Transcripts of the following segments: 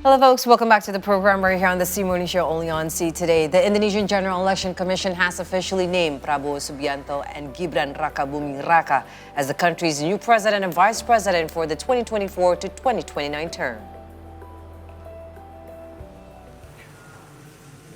Hello folks, welcome back to the program. We're here on the C Morning Show only on C Today. The Indonesian General Election Commission has officially named Prabowo-Subianto and Gibran Rakabuming Raka as the country's new president and vice president for the 2024 to 2029 term.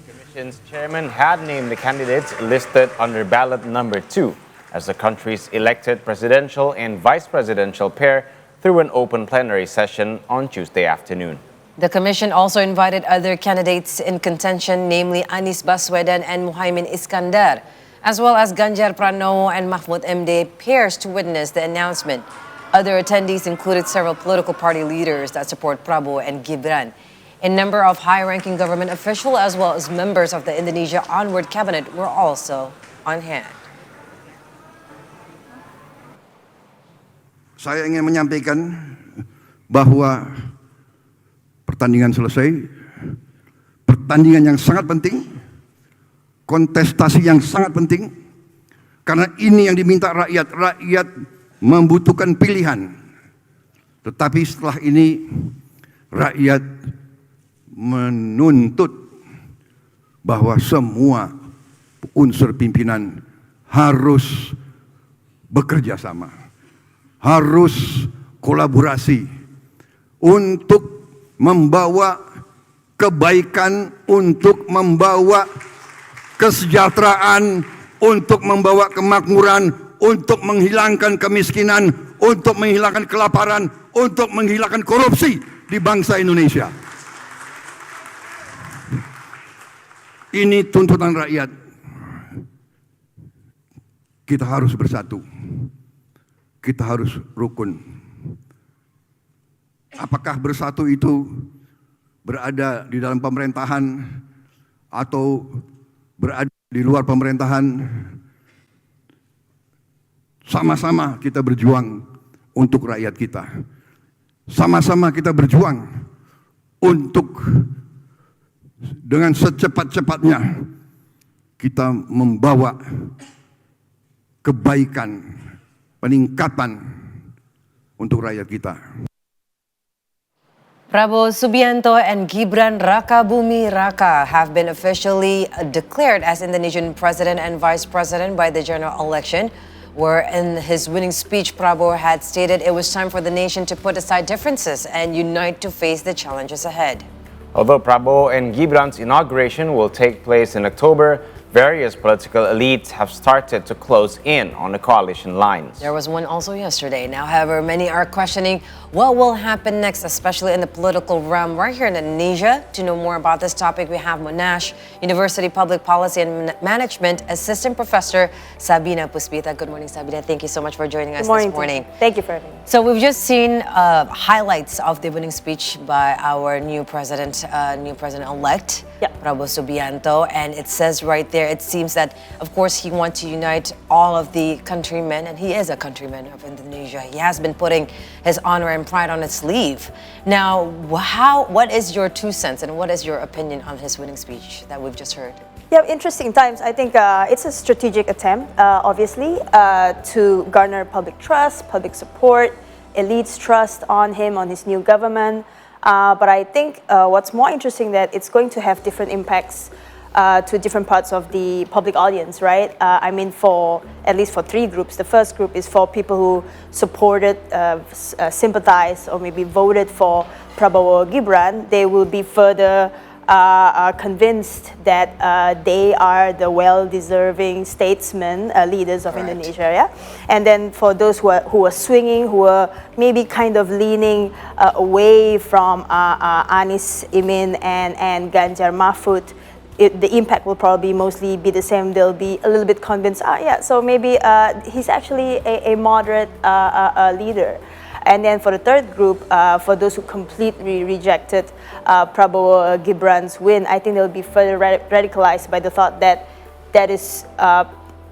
The Commission's chairman had named the candidates listed under ballot number 2 as the country's elected presidential and vice presidential pair through an open plenary session on Tuesday afternoon. The commission also invited other candidates in contention, namely Anies Baswedan and Muhaimin Iskandar, as well as Ganjar Pranowo and Mahfud MD pairs to witness the announcement. Other attendees included several political party leaders that support Prabowo and Gibran. A number of high-ranking government officials as well as members of the Indonesia Onward Cabinet were also on hand. Saya ingin menyampaikan bahwa pertandingan selesai, pertandingan yang sangat penting, kontestasi yang sangat penting, karena ini yang diminta rakyat. Rakyat membutuhkan pilihan. Tetapi setelah ini, rakyat menuntut bahwa semua unsur pimpinan harus bekerja sama, harus kolaborasi untuk membawa kebaikan, untuk membawa kesejahteraan, untuk membawa kemakmuran, untuk menghilangkan kemiskinan, untuk menghilangkan kelaparan, untuk menghilangkan korupsi di bangsa Indonesia. Ini tuntutan rakyat. Kita harus bersatu. Kita harus rukun. Apakah bersatu itu berada di dalam pemerintahan atau berada di luar pemerintahan? Sama-sama kita berjuang untuk rakyat kita. Sama-sama kita berjuang untuk dengan secepat-cepatnya kita membawa kebaikan, peningkatan untuk rakyat kita. Prabowo-Subianto and Gibran Rakabuming Raka have been officially declared as Indonesian president and vice president by the general election, where in his winning speech, Prabowo had stated it was time for the nation to put aside differences and unite to face the challenges ahead. Although Prabowo and Gibran's inauguration will take place in October, various political elites have started to close in on the coalition lines. There was one also yesterday. Now, however, many are questioning what will happen next, especially in the political realm right here in Indonesia. To know more about this topic, we have Monash University Public Policy and Management Assistant Professor Sabina Puspita. Good morning, Sabina. Thank you so much for joining us this morning. Thank you for having me. So we've just seen highlights of the winning speech by our new president-elect, Prabowo-Subianto, and it says right there, it seems that, of course, he wants to unite all of the countrymen, and he is a countryman of Indonesia. He has been putting his honor and pride on his sleeve. Now, what is your 2 cents and what is your opinion on his winning speech that we've just heard? Yeah, interesting times. I think it's a strategic attempt, obviously, to garner public trust, public support, elites' trust on him, on his new government. But I think what's more interesting that it's going to have different impacts to different parts of the public audience, right? I mean, at least for 3 groups. The first group is for people who supported, sympathized, or maybe voted for Prabowo-Gibran. They will be further convinced that they are the well-deserving statesmen, leaders of Indonesia, yeah? And then for those who are swinging, who are maybe kind of leaning away from Anies Imin and Ganjar Mahfud, the impact will probably mostly be the same. They'll be a little bit convinced, so maybe he's actually a moderate leader. And then for the third group, for those who completely rejected Prabowo-Gibran's win, I think they'll be further radicalized by the thought that that is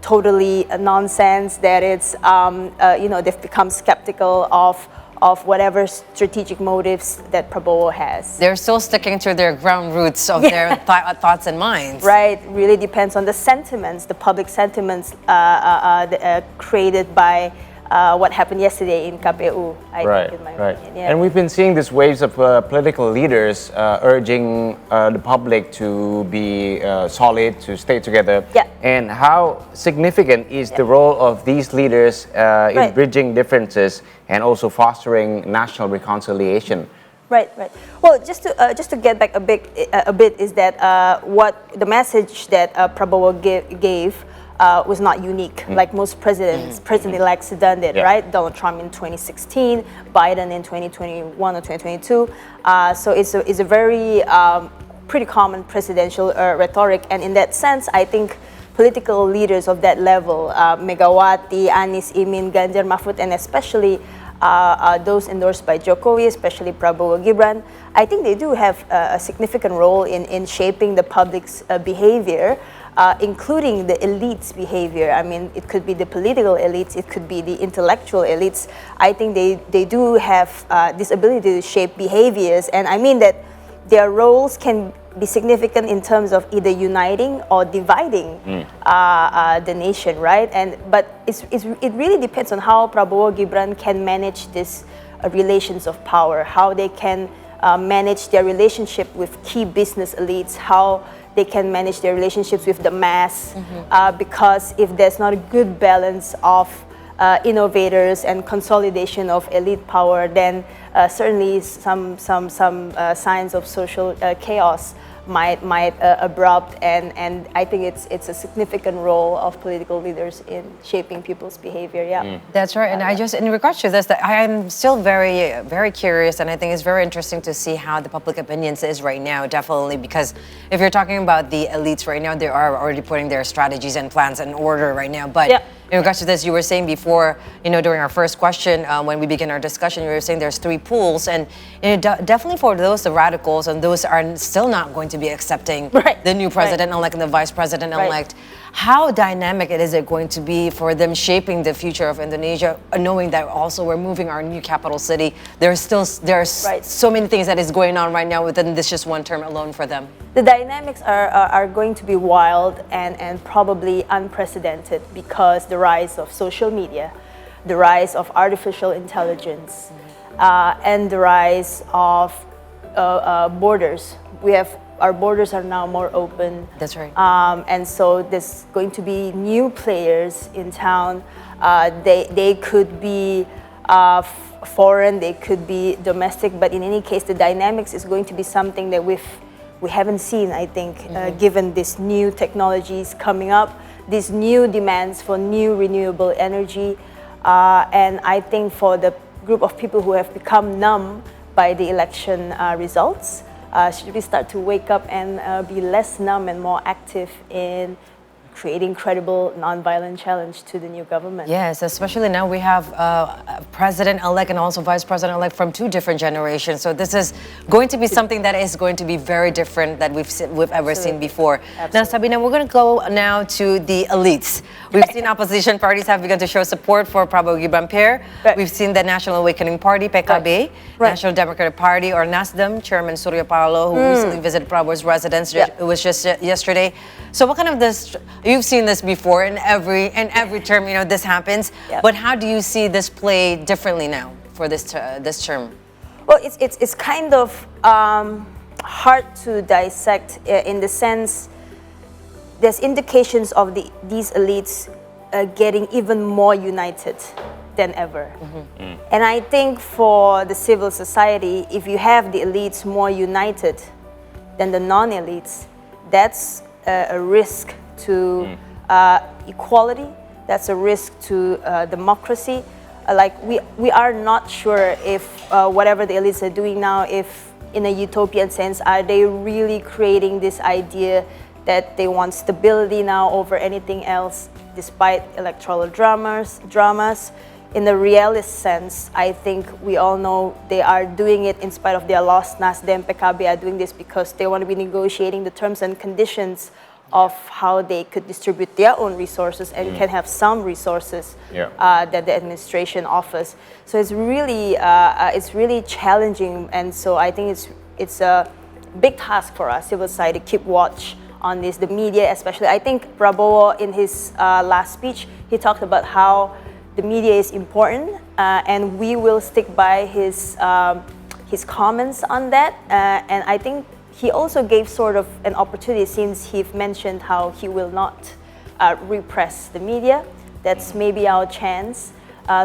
totally nonsense, that it's, they've become skeptical of whatever strategic motives that Prabowo has. They're still sticking to their ground roots of their thoughts and minds. Right, really depends on the sentiments, the public sentiments created by what happened yesterday in KPU, I Right, think, in my right. opinion. Yeah. And we've been seeing these waves of political leaders urging the public to be solid, to stay together. Yeah. And how significant is the role of these leaders in Right. bridging differences and also fostering national reconciliation? Right, right. Well, just to get back a bit is that what the message that Prabowo gave was not unique, like most president-elects done it, Yeah. right? Donald Trump in 2016, Biden in 2021 or 2022. So it's a very pretty common presidential rhetoric, and in that sense, I think political leaders of that level, Megawati, Anies, Imin, Ganjar, Mahfud, and especially those endorsed by Jokowi, especially Prabowo-Gibran, I think they do have a significant role in shaping the public's behavior, including the elites' behavior. I mean, it could be the political elites, it could be the intellectual elites. I think they do have this ability to shape behaviors, and I mean that their roles can be significant in terms of either uniting or dividing the nation, right? But it really depends on how Prabowo-Gibran can manage this relations of power, how they can manage their relationship with key business elites, how they can manage their relationships with the mass, because if there's not a good balance of innovators and consolidation of elite power, then certainly some signs of social chaos might abrupt, and I think it's a significant role of political leaders in shaping people's behavior. Yeah, That's right. And I just, in regards to this, that I am still very, very curious, and I think it's very interesting to see how the public opinions is right now, definitely, because if you're talking about the elites right now, they are already putting their strategies and plans in order right now. But in regards to this, you were saying before, during our first question, when we begin our discussion, you were saying there's three pools, and definitely for those, the radicals, and those are still not going to be accepting the new president-elect and the vice president-elect. How dynamic is it going to be for them shaping the future of Indonesia, knowing that also we're moving our new capital city? There's so many things that is going on right now within this just one term alone for them. The dynamics are going to be wild and probably unprecedented because the rise of social media, the rise of artificial intelligence, and the rise of borders. Our borders are now more open. That's right. And so there's going to be new players in town. They could be foreign, they could be domestic, but in any case, the dynamics is going to be something that we haven't seen, I think, given these new technologies coming up, these new demands for new renewable energy. And I think for the group of people who have become numb by the election results, should we start to wake up and be less numb and more active in creating credible, non-violent challenge to the new government? Yes, especially now we have president-elect and also vice president-elect from two different generations. So this is going to be something that is going to be very different that we've ever seen before. Now, Sabina, we're going to go now to the elites. We've seen opposition parties have begun to show support for Prabowo-Gibran pair. We've seen the National Awakening Party, PKB, National Democratic Party, or NASDEM, Chairman Surya Paloh, who recently visited Prabowo's residence. It was just yesterday. So what kind of this? You've seen this before in every term, this happens. But how do you see this play differently now for this term? Well, it's kind of hard to dissect in the sense there's indications of these elites getting even more united than ever. And I think for the civil society, if you have the elites more united than the non-elites, that's a risk to equality, that's a risk to democracy. We are not sure if whatever the elites are doing now, if in a utopian sense, are they really creating this idea that they want stability now over anything else, despite electoral dramas. In the realist sense, I think we all know they are doing it in spite of their loss. NASDEM, PKB are doing this because they want to be negotiating the terms and conditions of how they could distribute their own resources and can have some resources that the administration offers. So it's really challenging, and so I think it's a big task for us, civil society, to keep watch on this. The media, especially, I think Prabowo in his last speech, he talked about how the media is important, and we will stick by his comments on that. And I think he also gave sort of an opportunity, since he mentioned how he will not repress the media. That's maybe our chance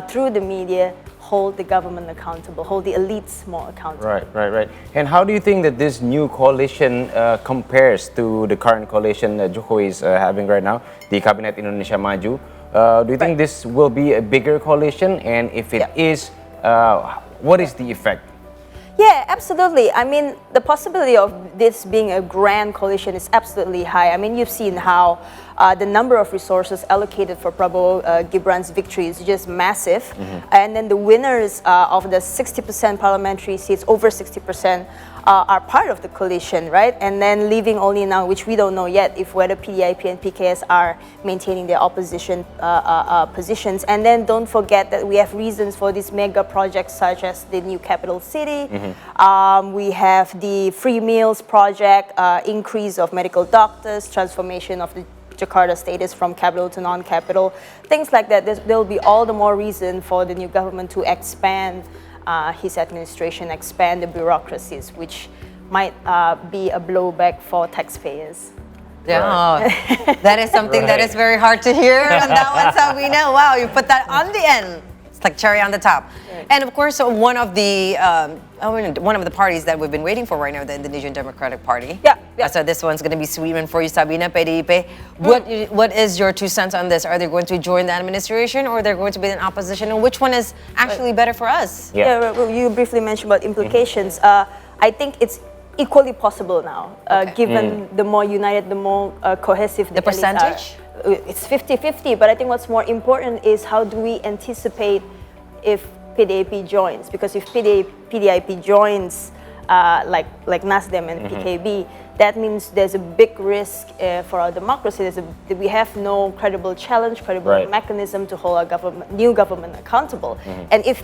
through the media, hold the government accountable, hold the elites more accountable. Right. And how do you think that this new coalition compares to the current coalition that Jokowi is having right now, the Kabinet Indonesia Maju? Do you think this will be a bigger coalition? And if it is, what is the effect? Yeah, absolutely. I mean, the possibility of this being a grand coalition is absolutely high. I mean, you've seen how the number of resources allocated for Prabowo-Gibran's victory is just massive. And then the winners of the 60% parliamentary seats, over 60%, are part of the coalition, right? And then leaving only now, which we don't know yet, if whether PDIP and PKS are maintaining their opposition positions. And then don't forget that we have reasons for these mega projects, such as the new capital city. We have the free meals project, increase of medical doctors, transformation of the Jakarta status from capital to non-capital, things like that. There will be all the more reason for the new government to expand his administration, expand the bureaucracies, which might be a blowback for taxpayers. Yeah, that is something that is very hard to hear on that one, Sabina. Wow, you put that on the end. It's like cherry on the top. Right. And of course, one of the parties that we've been waiting for right now, the Indonesian Democratic Party. Yeah. So this one's going to be sweet one for you, Sabina, PDIP. What is your 2 cents on this? Are they going to join the administration, or they're going to be in opposition? And which one is actually better for us? Yeah, well, you briefly mentioned about implications. I think it's equally possible now, given the more united, the more cohesive the percentage? It's 50-50, but I think what's more important is how do we anticipate if PDIP joins? Because if PDIP joins, like NASDEM and PKB, that means there's a big risk for our democracy. We have no credible challenge, credible mechanism to hold our new government accountable. And if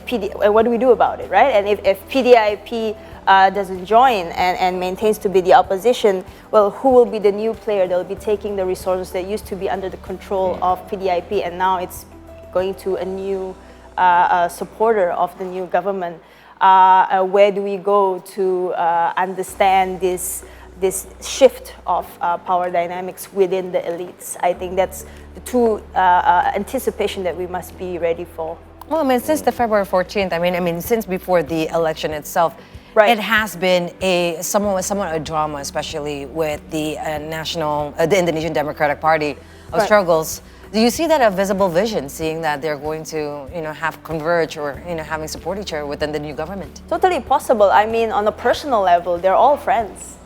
what do we do about it, right? And if PDIP doesn't join and maintains to be the opposition, well, who will be the new player that will be taking the resources that used to be under the control of PDIP, and now it's going to a new supporter of the new government? Where do we go to understand this shift of power dynamics within the elites? I think that's the two anticipation that we must be ready for. Well, I mean, since the February 14th, I mean, since before the election itself, it has been somewhat a drama, especially with the the Indonesian Democratic Party of struggles. Do you see that a visible vision, seeing that they're going to, have converge or, having support each other within the new government? Totally possible. I mean, on a personal level, they're all friends.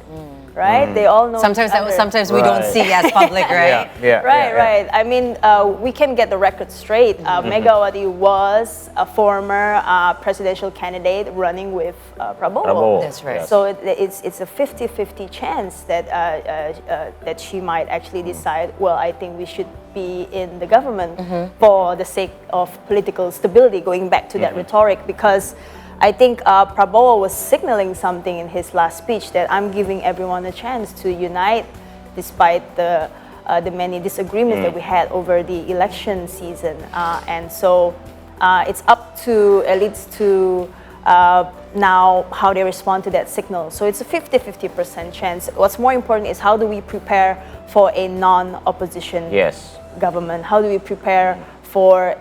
Right? They all know sometimes we don't see as public, right? Right. I mean, we can get the record straight. Megawati was a former presidential candidate running with Prabowo. That's right. So it's a 50-50 chance that she might actually decide, well, I think we should be in the government for the sake of political stability, going back to that rhetoric, because I think Prabowo was signaling something in his last speech, that I'm giving everyone a chance to unite despite the many disagreements that we had over the election season. And so it's up to elites to now how they respond to that signal. So it's a 50-50% chance. What's more important is how do we prepare for a non-opposition government? How do we prepare for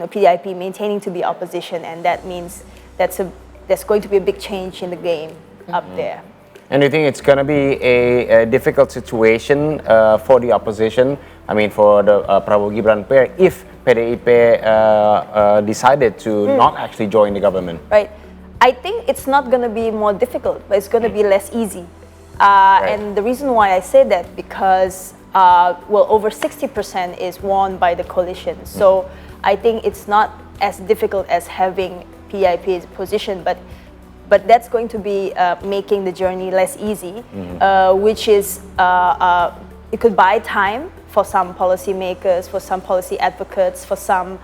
PDIP maintaining to be opposition, and that means that's going to be a big change in the game up there. And do you think it's going to be a difficult situation for the opposition? I mean, for the Prabowo-Gibran pair, if PDIP decided to not actually join the government? Right. I think it's not going to be more difficult, but it's going to be less easy. And the reason why I say that, because over 60% is won by the coalition. So I think it's not as difficult as having PDIP's position, but that's going to be making the journey less easy, which is it could buy time for some policymakers, for some policy advocates, for some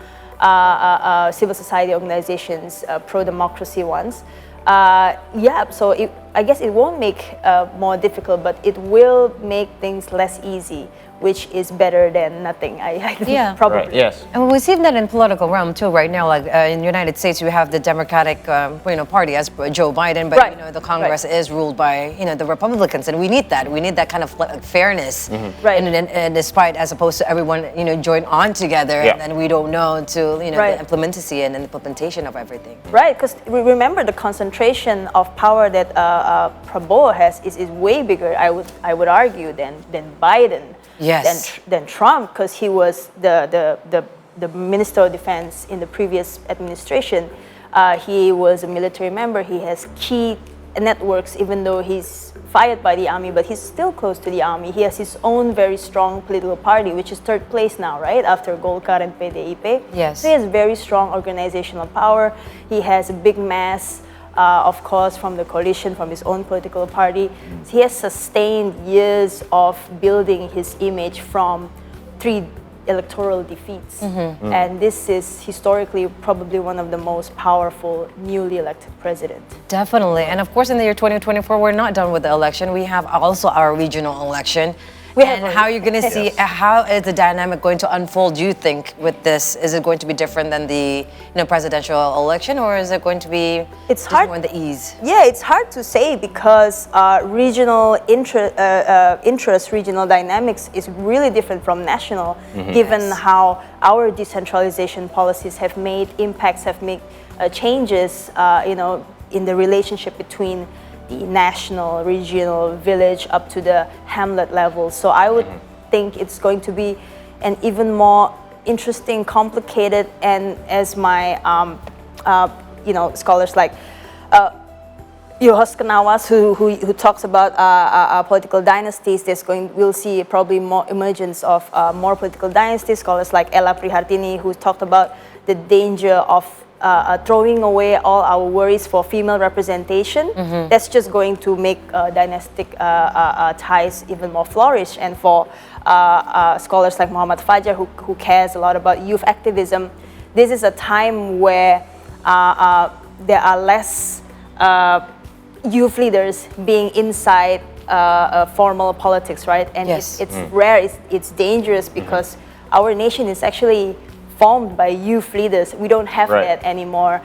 civil society organizations, pro-democracy ones. So I guess it won't make more difficult, but it will make things less easy, which is better than nothing. I think Yeah. probably. Right, yes. And we've seen that in political realm too. Right now, like in the United States, we have the Democratic, Party as Joe Biden, but Right. the Congress is ruled by the Republicans, and we need that. We need that kind of fairness, Right. And despite as opposed to everyone join on together, Yeah. and then we don't know to Right. the implementation and implementation of everything. Right, because remember the concentration of power that Prabowo has is way bigger. I would argue than Biden. Yes. Than Trump, because he was the Minister of Defense in the previous administration. He was a military member. He has key networks, even though he's fired by the army, but he's still close to the army. He has his own very strong political party, which is third place now, right? After Golkar and PDIP. Yes. So he has very strong organizational power. He has a big mass, of course, from the coalition, from his own political party. He has sustained years of building his image from 3 electoral defeats. And this is historically probably one of the most powerful newly elected president. Definitely. And of course, in the year 2024, we're not done with the election. We have also our regional election. And how you're going to see, how is the dynamic going to unfold, do you think, with this? Is it going to be different than the presidential election, or is it going to be It's just hard- more in the ease? Yeah, it's hard to say because regional interest, regional dynamics is really different from national, given Yes. how our decentralization policies have made impacts, have made changes, in the relationship between the national, regional, village, up to the hamlet level. So I would think it's going to be an even more interesting, complicated, and as my, scholars like Yohos Kenawas, who talks about political dynasties, we'll see probably more emergence of more political dynasties. Scholars like Ella Prihartini, who talked about the danger of throwing away all our worries for female representation. That's just going to make dynastic ties even more flourish. And for scholars like Muhammad Fajar, who cares a lot about youth activism, this is a time where there are less youth leaders being inside formal politics, right? And Yes. it's rare, it's dangerous because our nation is actually formed by youth leaders. We don't have Right. that anymore.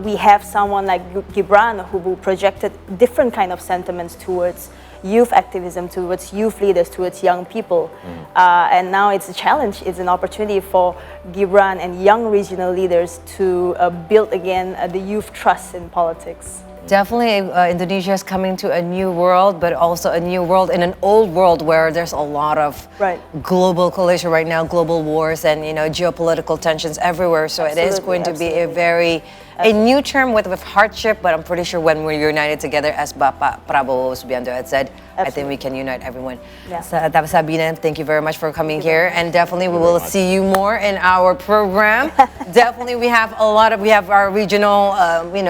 We have someone like Gibran who projected different kind of sentiments towards youth activism, towards youth leaders, towards young people. And now it's a challenge, it's an opportunity for Gibran and young regional leaders to build again the youth trust in politics. Definitely, Indonesia is coming to a new world, but also a new world in an old world where there's a lot of Right. global collision right now, global wars, and geopolitical tensions everywhere. So it is Absolutely, going to be absolutely. a new term with hardship. But I'm pretty sure when we're united together, as Bapak Prabowo-Gibran had said, I think we can unite everyone. Yeah. Sabina, thank you very much for coming here, and definitely we will see you more in our program. Definitely, we have our regional,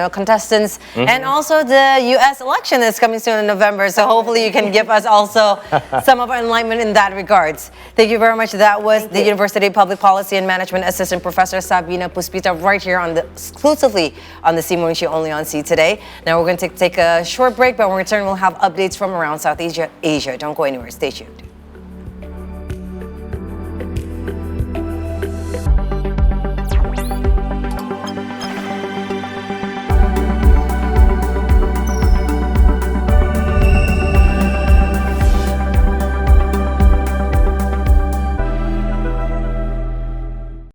contestants, and also the U.S. election is coming soon in November. So hopefully, you can give us also some of our enlightenment in that regards. Thank you very much. That was the University of Public Policy and Management Assistant Professor Sabina Puspita right here exclusively on the C only on C today. Now we're going to take a short break, but when we return, we'll have updates from around Southeast Asia. Don't go anywhere. Stay tuned.